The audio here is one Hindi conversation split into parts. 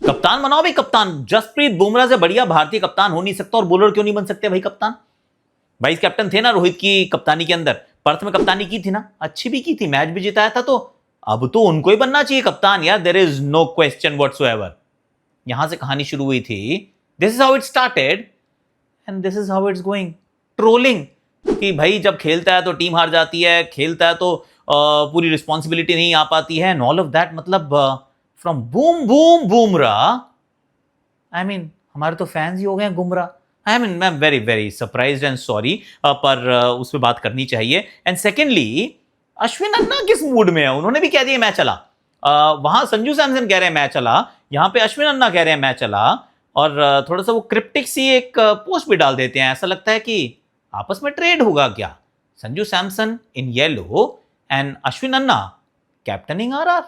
कप्तान बनाओ भाई कप्तान। जसप्रीत बुमराह से बढ़िया भारतीय कप्तान हो नहीं सकता, और बॉलर क्यों नहीं बन सकते भाई कप्तान? वाइस कैप्टन थे ना रोहित की कप्तानी के अंदर, पर्थ में कप्तानी की थी ना, अच्छी भी की थी, मैच भी जिताया था, तो अब तो उनको ही बनना चाहिए कप्तान यार। There is no question whatsoever. यहां से कहानी शुरू हुई थी, this is how it started and this is how it's going. Trolling कि भाई जब खेलता है तो टीम हार जाती है, खेलता है तो पूरी रिस्पॉन्सिबिलिटी नहीं आ पाती है, एंड ऑल ऑफ दैट। मतलब from boom boom Bumrah, I mean हमारे तो फैंस ही हो गए गुमराह। आई मीन मैं very very surprised and sorry, पर उस पर बात करनी चाहिए। एंड सेकेंडली, अश्विन अन्ना किस मूड में है? उन्होंने भी कह दिया मैच चला। वहां संजू सैमसन कह रहे हैं मैच चला, यहां पे अश्विन अन्ना कह रहे हैं मैच चला, और थोड़ा सा वो क्रिप्टिक सी एक पोस्ट भी डाल देते हैं। ऐसा लगता है कि आपस में ट्रेड होगा क्या? Sanju Samson in yellow and Ashwin Anna captaining RR.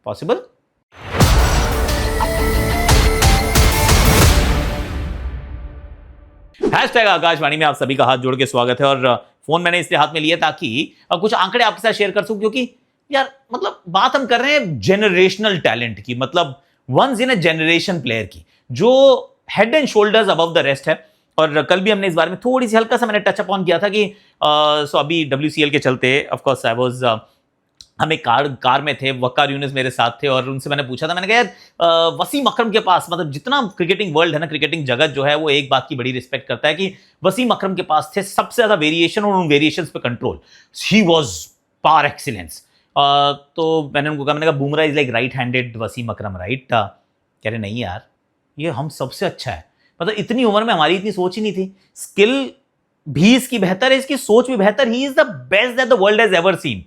Possible? Hashtag Akashvani में आप सभी का हाथ जोड़ के स्वागत है। और फोन मैंने इसलिए हाथ में लिया ताकि कुछ आंकड़े आपके साथ शेयर कर सकूं, क्योंकि यार मतलब बात हम कर रहे हैं जनरेशनल टैलेंट की, मतलब once in a generation player की, जो head and shoulders above the rest है। और कल भी हमने इस बारे में थोड़ी सी हल्का सा मैंने टच अप ऑन किया था कि सो अभी WCL के चलते ऑफ कोर्स आई वाज, हम एक कार में थे, वक्कार यूनिस मेरे साथ थे, और उनसे मैंने पूछा था, मैंने कहा यार वसीम अकरम के पास, मतलब जितना क्रिकेटिंग वर्ल्ड है ना, क्रिकेटिंग जगत जो है, वो एक बात की बड़ी रिस्पेक्ट करता है कि वसीम अकरम के पास थे सबसे ज्यादा वेरिएशन और उन वेरिएशंस पे control. He was par excellence. तो मैंने उनको कहा, मैंने कहा Bumrah is like right handed Wasim Akram, right? कह रहे नहीं यार, ये हम सबसे अच्छा है। मतलब इतनी उम्र में हमारी इतनी सोच ही नहीं थी। स्किल भी इसकी बेहतर है, इसकी सोच भी बेहतर। ही is the best that the world has ever scene.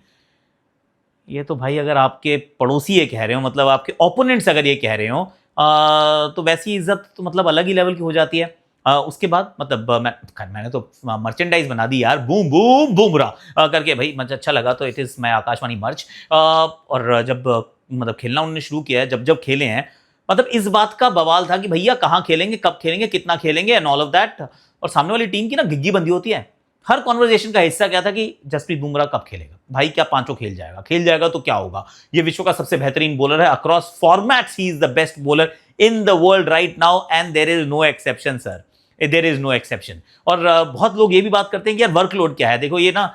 ये तो भाई अगर आपके पड़ोसी ये कह रहे हो, मतलब आपके ओपोनेंट्स अगर ये कह रहे हो, तो वैसी इज्जत तो मतलब अलग ही लेवल की हो जाती है। उसके बाद मतलब मैंने तो मर्चेंडाइज बना दी यार, बूम बूम बुमराह करके। भाई मुझे अच्छा लगा तो इट इज मैं आकाशवाणी मर्च। और जब मतलब खेलना उन्होंने शुरू किया है, जब जब खेले हैं, मतलब इस बात का बवाल था कि भैया कहाँ खेलेंगे, कब खेलेंगे, कितना खेलेंगे, एंड ऑल ऑफ दैट। और सामने वाली टीम की ना गिग्गी बंदी होती है। हर कॉन्वर्जेशन का हिस्सा क्या था कि जसप्रीत बुमराह कब खेलेगा भाई, क्या पांचों खेल जाएगा तो क्या होगा, ये विश्व का सबसे बेहतरीन बॉलर है, across formats he is the best bowler in the world right now, and there is no exception sir, there is no exception. और बहुत लोग ये भी बात करते हैं कि यार वर्कलोड क्या है। देखो ये ना,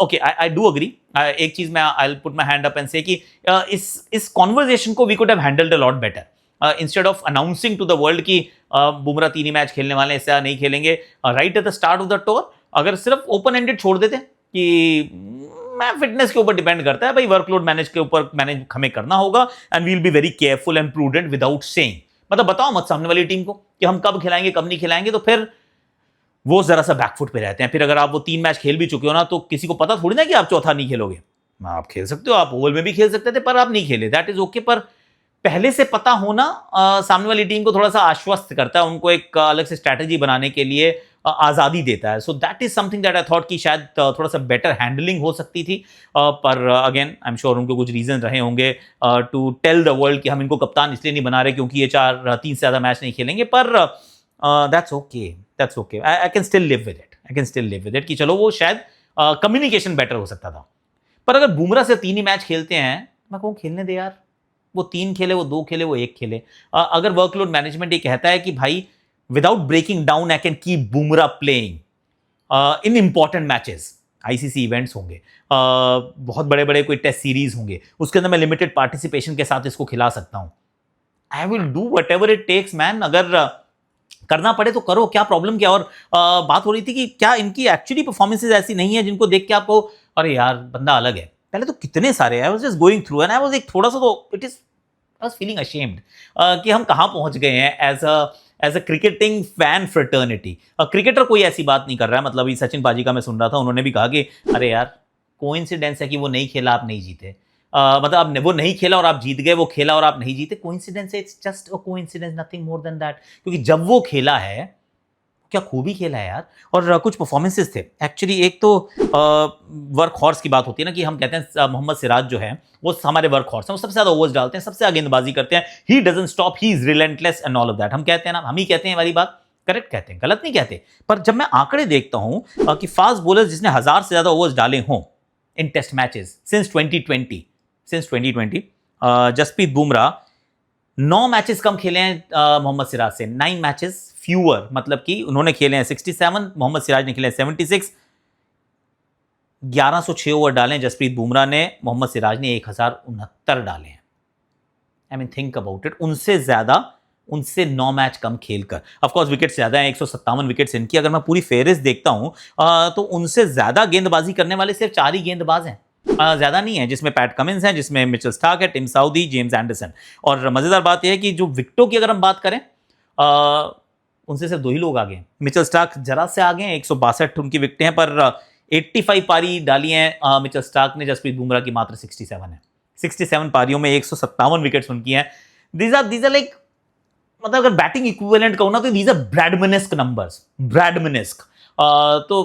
ओके आई डू अग्री। एक चीज मैं I will put my hand up and say कि इस कॉन्वर्जेशन को we could have handled a lot better. Instead of announcing to the world कि बुमराह 3 ही मैच खेलने वाले हैं, इससे नहीं खेलेंगे, right at the start of the tour अगर सिर्फ ओपन एंडेड छोड़ देते कि मैं फिटनेस के ऊपर डिपेंड करता है भाई, वर्कलोड मैनेज के ऊपर मैनेज हमें करना होगा, and we will be very careful and prudent without saying. मतलब बताओ मत सामने वाली टीम को कि हम कब खिलाएंगे कब नहीं खिलाएंगे, तो फिर वो जरा सा बैकफुट पे रहते हैं। फिर अगर आप वो 3 मैच खेल भी चुके हो ना, तो किसी को पता थोड़ी ना कि आप चौथा नहीं खेलोगे। आप खेल सकते हो, आप ओवल में भी खेल सकते थे, पर आप नहीं खेले, दैट इज ओके। पर पहले से पता होना सामने वाली टीम को थोड़ा सा आश्वस्त करता है, उनको एक अलग से स्ट्रैटेजी बनाने के लिए आज़ादी देता है। So that is something that I thought कि शायद थोड़ा सा बेटर हैंडलिंग हो सकती थी। पर अगेन आई एम श्योर उनको कुछ रीजन रहे होंगे टू टेल द वर्ल्ड कि हम इनको कप्तान इसलिए नहीं बना रहे क्योंकि ये 3 से ज़्यादा मैच नहीं खेलेंगे। पर that's okay, I can still live with it कि चलो वो शायद कम्युनिकेशन बेटर हो सकता था। पर अगर बुमराह से 3 ही मैच खेलते हैं, मैं कहूँ खेलने दे यार, वो 3 खेले, वो 2 खेले, वो 1 खेले। अगर वर्कलोड मैनेजमेंट ये कहता है कि भाई without breaking down I can keep Bumrah playing in important matches, ICC events होंगे, बहुत बड़े बड़े कोई टेस्ट सीरीज होंगे, उसके अंदर मैं लिमिटेड पार्टिसिपेशन के साथ इसको खिला सकता हूं, I will do whatever it takes man. अगर करना पड़े तो करो, क्या प्रॉब्लम क्या। और बात हो रही थी कि क्या इनकी एक्चुअली परफॉर्मेंसेज ऐसी नहीं है जिनको देख के आपको अरे यार बंदा अलग है। पहले तो कितने सारे, I was just going through and I was एक थोड़ा सा तो it is I was feeling ashamed कि हम कहां पहुंच गए हैं as a cricketing fan fraternity. Cricketer कोई ऐसी बात नहीं कर रहा है। मतलब ये सचिन पाजी का मैं सुन रहा था, उन्होंने भी कहा कि अरे यार कोइंसिडेंस है कि वो नहीं खेला आप नहीं जीते, मतलब वो नहीं खेला और आप जीत गए, वो खेला और आप नहीं जीते, कोइंसिडेंस है, it's just a coincidence, nothing more than that. क्योंकि जब वो खेला है क्या खूबी खेला है यार। और कुछ परफॉर्मेंसेस थे एक्चुअली। एक तो वर्क हॉर्स की बात होती है ना, कि हम कहते हैं मोहम्मद सिराज जो है वो हमारे वर्क हॉर्स हैं, वो सबसे ज्यादा ओवर्स डालते हैं, सबसे ज्यादा गेंदबाजी करते हैं, he doesn't stop, he is relentless and all of that. हम कहते हैं ना, हम ही कहते हैं वाली बात, करेक्ट कहते हैं, गलत नहीं कहते। पर जब मैं आंकड़े देखता हूं कि फास्ट बॉलर जिसने 1000 से ज्यादा ओवर्स डाले हों in test matches since 2020, Jasprit Bumrah 9 matches कम खेले हैं मोहम्मद सिराज से, 9 मैचेस फ्यूअर, मतलब कि उन्होंने खेले हैं 67, मोहम्मद सिराज ने खेले हैं 76। 1106 ओवर डाले जसप्रीत बुमराह ने, मोहम्मद सिराज ने 1069 डाले हैं। I mean think about it, उनसे 9 मैच कम खेलकर, ऑफकोर्स विकेट्स ज्यादा हैं, 157 विकेट्स इनकी। अगर मैं पूरी फेहरिस्त देखता हूं तो उनसे ज्यादा गेंदबाजी करने वाले सिर्फ 4 ही गेंदबाज हैं, ज्यादा नहीं है, जिसमें पैट कमिंस है, जिसमें मिचेल स्टार्क है, टिम साउदी, जेम्स एंडरसन। और मजेदार बात यह है कि जो विकेटों की अगर हम बात करें उनसे सिर्फ 2 ही लोग आगे हैं। मिचेल स्टार्क जरा से आगे हैं, 162 उनकी विकेटें हैं, पर 85 पारी डाली हैं मिचेल स्टार्क ने, जसप्रीत बुमराह की मात्र 67 है। 67 पारियों में 157 विकेट्स उनकी हैं। दीज आर लाइक, मतलब अगर बैटिंग इक्विवेलेंट कहूं ना तो दीज आर ब्रैडमनिस्क नंबर्स, ब्रैडमनिस्क। तो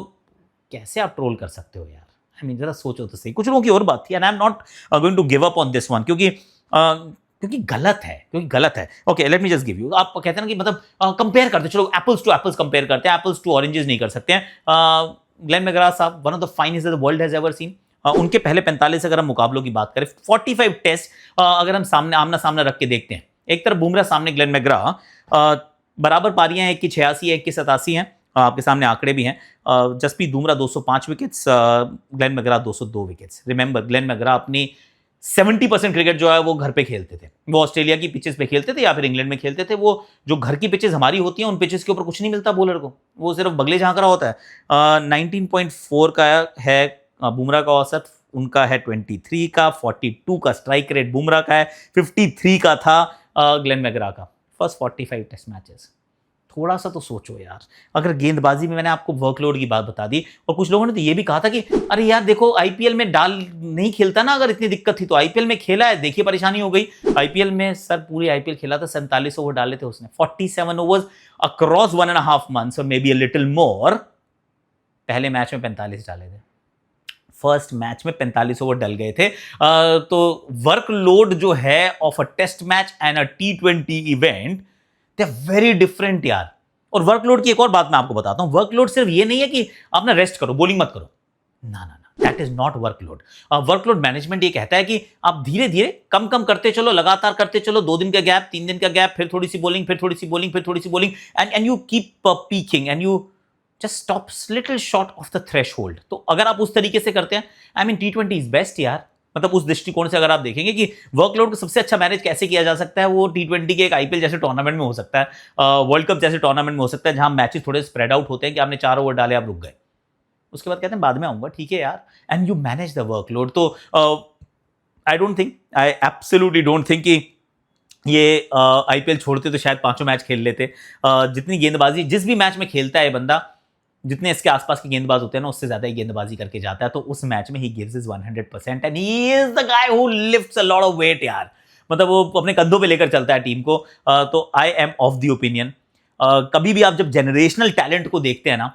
कैसे आप ट्रोल कर सकते हो यार? आई मीन जरा सोचो तो सही। कुछ लोगों की और बात थी, and I am not going to give up on this one, क्योंकि गलत है। Okay, let me just give you, आप कहते हैं ना कि मतलब कंपेयर करते, चलो एप्पल्स टू एप्पल्स कंपेयर करते हैं, एप्पल्स टू ऑरेंजेस नहीं कर सकते हैं। ग्लेन मैकग्रा साहब, one of the finest the world has ever scene. उनके पहले 45 अगर हम मुकाबलों की बात करें, 45 टेस्ट अगर हम सामने आमना सामना रख के देखते हैं, एक तरफ बुमराह, सामने ग्लेन मैकग्रा, बराबर पारियां हैं, एक की 86 है, एक की 87 है, आपके सामने आंकड़े भी हैं। Jasprit Bumrah 205 wickets, Glenn McGrath 202 wickets. Remember, Glenn McGrath अपनी 70% क्रिकेट जो है वो घर पे खेलते थे, वो ऑस्ट्रेलिया की पिचेस पे खेलते थे या फिर इंग्लैंड में खेलते थे। वो जो घर की पिचेस हमारी होती हैं, उन पिचेस के ऊपर कुछ नहीं मिलता बॉलर को, वो सिर्फ बगले झांक रहा होता है। 19.4 का है बुमराह का औसत, उनका है 23 का, 42 का स्ट्राइक रेट बुमराह का है, 53 का था ग्लेन मैकग्रा का। फर्स्ट 45 टेस्ट मैचेस, थोड़ा सा तो सोचो यार। अगर गेंदबाजी में मैंने आपको वर्कलोड की बात बता दी, और कुछ लोगों ने तो ये भी कहा था कि अरे यार देखो आईपीएल में डाल नहीं खेलता ना, अगर इतनी दिक्कत थी तो आईपीएल में खेला है, देखिए परेशानी हो गई। आईपीएल में सर पूरी आईपीएल खेला था, 47 ओवर डाले थे उसने, 47 ओवर्स अक्रॉस 1.5 मंथ्स और may be a little more. पहले मैच में 45 डाले थे, फर्स्ट मैच में 45 ओवर डल गए थे। तो वर्कलोड जो है of a test match and a T20 event, they are very different यार। और वर्कलोड की एक और बात मैं आपको बताता हूं, वर्कलोड सिर्फ ये नहीं है कि आप ना रेस्ट करो, बॉलिंग मत करो, ना ना ना, that is not workload. Workload management ये कहता है कि आप धीरे धीरे कम कम करते चलो, लगातार करते चलो, 2 दिन का गैप, 3 दिन का गैप, फिर थोड़ी सी बॉलिंग, फिर थोड़ी सी बॉलिंग, फिर थोड़ी सी bowling, and you keep peaking and you just stop little short of the threshold. तो अगर आप उस तरीके से करते हैं, I mean T20 is best यार। मतलब उस दृष्टिकोण से अगर आप देखेंगे कि वर्कलोड को सबसे अच्छा मैनेज कैसे किया जा सकता है, वो T20 के एक आईपीएल जैसे टूर्नामेंट में हो सकता है, वर्ल्ड कप जैसे टूर्नामेंट में हो सकता है, जहां मैचेस थोड़े स्प्रेड आउट होते हैं कि आपने 4 ओवर डाले, आप रुक गए, उसके बाद कहते हैं बाद में आऊंगा, ठीक है यार, and you manage the workload. तो आई एब्सोल्युटली डोंट थिंक कि ये आईपीएल छोड़ते तो शायद 5 मैच खेल लेते। जितनी गेंदबाजी जिस भी मैच में खेलता है बंदा, जितने इसके आसपास के गेंदबाज होते हैं ना, उससे ज्यादा ही गेंदबाजी करके जाता है। तो उस मैच में ही gives his 100% and he is the guy who lifts a lot of weight यार। मतलब वो अपने कंधों पे लेकर चलता है टीम को। तो I am of the opinion, कभी भी आप जब जनरेशनल टैलेंट को देखते हैं ना,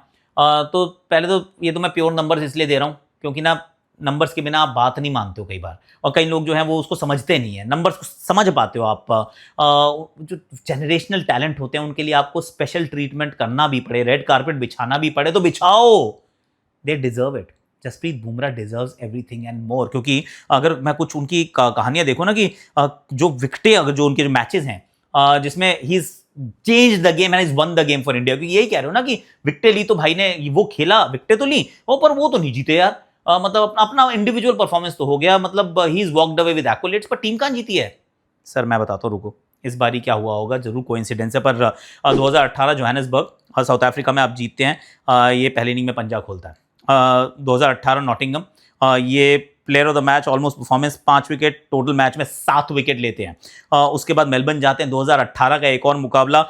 तो पहले तो ये तो मैं प्योर नंबर्स इसलिए दे रहा हूं क्योंकि ना नंबर्स के बिना आप बात नहीं मानते हो कई बार, और कई लोग जो हैं वो उसको समझते नहीं है। नंबर्स को समझ पाते हो आप, जो जनरेशनल टैलेंट होते हैं उनके लिए आपको स्पेशल ट्रीटमेंट करना भी पड़े, रेड कारपेट बिछाना भी पड़े तो बिछाओ, they deserve it. Jasprit Bumrah deserves everything and more. क्योंकि अगर मैं कुछ उनकी कहानियां देखो ना कि जो विकेटें, अगर जो उनके मैचेस हैं जिसमें he is change the game and is one the game for India, क्योंकि यही कह रहे हो ना कि विकेटें ली तो भाई ने, वो खेला, विकेटें तो ली, पर वो तो नहीं जीते यार। मतलब अपना इंडिविजुअल परफॉर्मेंस तो हो गया, मतलब he is walked away with accolades, पर टीम कहां जीती है? सर मैं बताता हूं, रुको, इस बारी क्या हुआ होगा, जरूर कोइंसिडेंस है, पर 2018 जोहानिसबर्ग साउथ अफ्रीका में आप जीतते हैं, ये पहली इनिंग में पंजा खोलता है। 2018 नॉटिंगम, ये player of the match, almost performance, 5 wicket, total match में 7 विकेट लेते हैं। उसके बाद मेलबर्न जाते हैं, 2018 का एक और मुकाबला,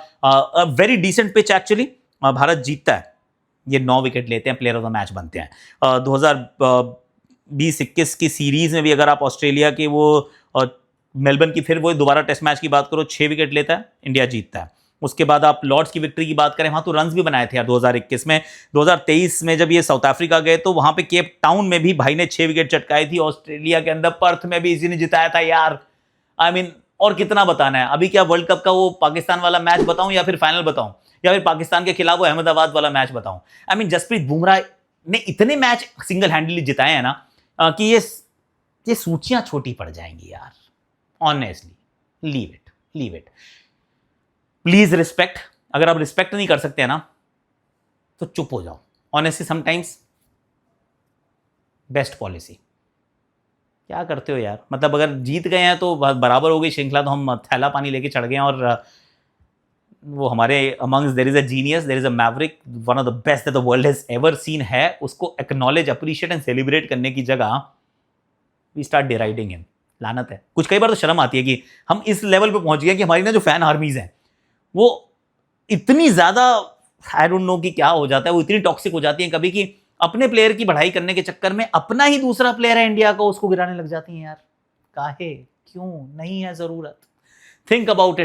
very decent pitch actually, Bharat जीतता है, ये 9 विकेट लेते हैं, प्लेयर ऑफ द मैच बनते हैं। 2020-21 की सीरीज में भी अगर आप ऑस्ट्रेलिया के वो मेलबर्न की फिर वो दोबारा टेस्ट मैच की बात करो, 6 विकेट लेता है, इंडिया जीतता है। उसके बाद आप लॉर्ड्स की विक्ट्री की बात करें, वहां तो रन्स भी बनाए थे यार 2021 में। 2023 में जब ये साउथ अफ्रीका गए तो वहां पे केप टाउन में भी भाई ने 6 विकेट चटकाई थी। ऑस्ट्रेलिया के अंदर पर्थ में भी इसी ने जिताया था यार। आई मीन और कितना बताना है? अभी क्या वर्ल्ड कप का वो पाकिस्तान वाला मैच बताऊं या फिर फाइनल बताऊं, या फिर पाकिस्तान के खिलाफ वो अहमदाबाद वाला मैच बताऊं? आई मीन जसप्रीत बुमराह ने इतने मैच सिंगल हैंडली जिताए हैं ना कि ये सूचियां छोटी पड़ जाएंगी यार। Honestly leave it, leave it. Please respect, अगर आप रिस्पेक्ट नहीं कर सकते हैं ना तो चुप हो जाओ। Honestly sometimes best policy. क्या करते हो यार, मतलब अगर जीत गए हैं तो बराबर हो गई श्रृंखला, तो हम थैला पानी लेके चढ़ गए हैं। और वो हमारे amongst there is a genius, there is a maverick, one of the best that the world has ever seen है, उसको एक्नॉलेज, अप्रिशिएट एंड सेलिब्रेट करने की जगह वी स्टार्ट डिराइडिंग हिम। लानत है। कुछ कई बार तो शर्म आती है कि हम इस लेवल पे पहुंच गए कि हमारी ना जो फैन आर्मीज हैं वो इतनी ज्यादा, आई डोंट नो कि क्या हो जाता है, वो इतनी टॉक्सिक हो जाती है कभी कि अपने प्लेयर की बढ़ाई करने के चक्कर में अपना ही दूसरा प्लेयर है इंडिया का, उसको गिराने लग जाती हैं यार। काहे, क्यों, नहीं है जरूरत। Think about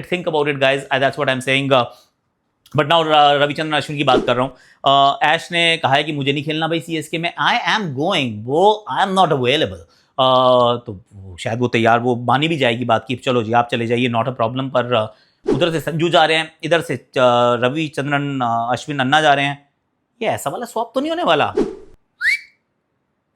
it guys, that's what I am saying. But now Ravichandran Ashwin की बात कर रहा हूं। ऐश ने कहा है कि मुझे नहीं खेलना भाई सीएसके में, आई एम गोइंग, वो आई एम नॉट अवेलेबल। तो शायद वो तैयार, वो मानी भी जाएगी बात की, चलो जी आप चले जाइए, नॉट अ प्रॉब्लम। पर उधर से संजू जा रहे हैं, इधर से रविचंद्रन अश्विन अन्ना जा रहे हैं। ये ऐसा वाला स्वैप तो नहीं होने वाला,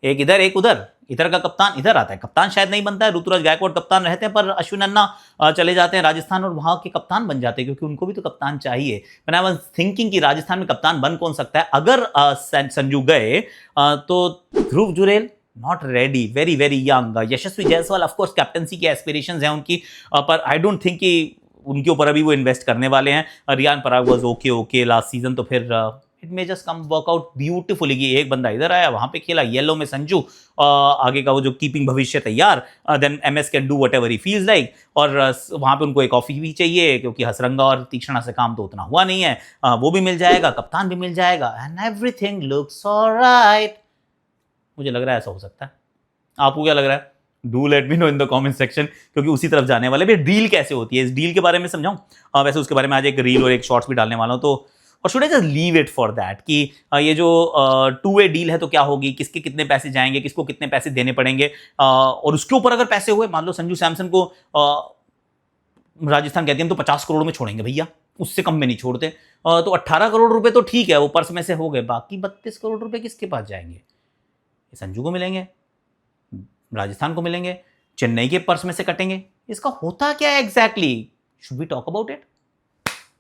एक इधर एक उधर, इधर का कप्तान इधर आता है, कप्तान शायद नहीं बनता है, ऋतुराज गायकवाड़ कप्तान रहते हैं पर अश्विन अन्ना चले जाते हैं राजस्थान और वहां के कप्तान बन जाते हैं, क्योंकि उनको भी तो कप्तान चाहिए। मैंने आई वाज थिंकिंग कि राजस्थान में कप्तान बन कौन सकता है। अगर संजू गए तो Dhruv Jurel not ready, very very young. Yashasvi Jaiswal of course captaincy की एस्पिरेशंस हैं उनकी, पर आई डोंट थिंक कि उनके ऊपर अभी वो इन्वेस्ट करने वाले हैं। Riyan Parag was okay last season, तो फिर it may just come workout beautifully कि एक बंदा इधर आया, वहां पे खेला, येलो में संजू, आगे का वो जो कीपिंग भविष्य तैयार, then MS can do whatever he feels like. और वहां पे उनको एक कॉफी भी चाहिए, क्योंकि हसरंगा और तीक्ष्णा से काम तो उतना हुआ नहीं है, वो भी मिल जाएगा, कप्तान भी मिल जाएगा, एंड एवरीथिंग लुक्स ऑलराइट। मुझे लग रहा है ऐसा हो सकता है। आपको क्या लग रहा है? Do let me know in the comment section, क्योंकि उसी तरफ जाने वाले। भाई डील कैसे होती है, इस डील के बारे में समझाऊं? वैसे उसके बारे में आज एक रील और एक शॉर्ट्स भी डालने वाला हूं, तो और should I just leave it for that कि ये जो 2 वे डील है तो क्या होगी, किसके कितने पैसे जाएंगे, किसको कितने पैसे देने पड़ेंगे, और उसके ऊपर अगर पैसे हुए, मान लो संजू सैमसन को राजस्थान कहती है हम तो 50 करोड़ में छोड़ेंगे भैया, उससे कम में नहीं छोड़ते, तो 18 करोड़ रुपए तो ठीक है वो पर्स में से हो गए, बाकी 32 करोड़ रुपए किसके पास जाएंगे? ये संजू को मिलेंगे, राजस्थान को मिलेंगे, चेन्नई के पर्स में से कटेंगे। इसका होता क्या है exactly? Should we talk about it?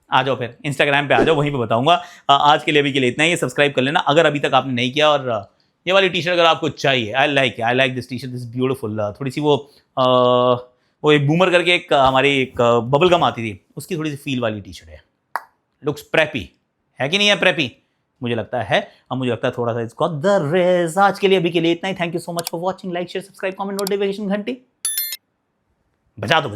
आ जाओ फिर इंस्टाग्राम पे आ जाओ, वहीं पे बताऊंगा। आज के लिए अभी के लिए इतना ही। सब्सक्राइब कर लेना अगर अभी तक आपने नहीं किया, और ये वाली टी शर्ट अगर आपको चाहिए, I like this T shirt, this beautiful. थोड़ी सी वो एक बूमर करके एक हमारी एक बबल गम आती थी, उसकी थोड़ी सी फील वाली टी शर्ट है, लुक्स प्रेपी है कि नहीं है? प्रेपी मुझे लगता है, अब मुझे लगता है थोड़ा सा इट्स गॉट द रेज। आज के लिए अभी के लिए इतना ही। Thank you so much for watching. Like share subscribe comment notification घंटी बजा दो।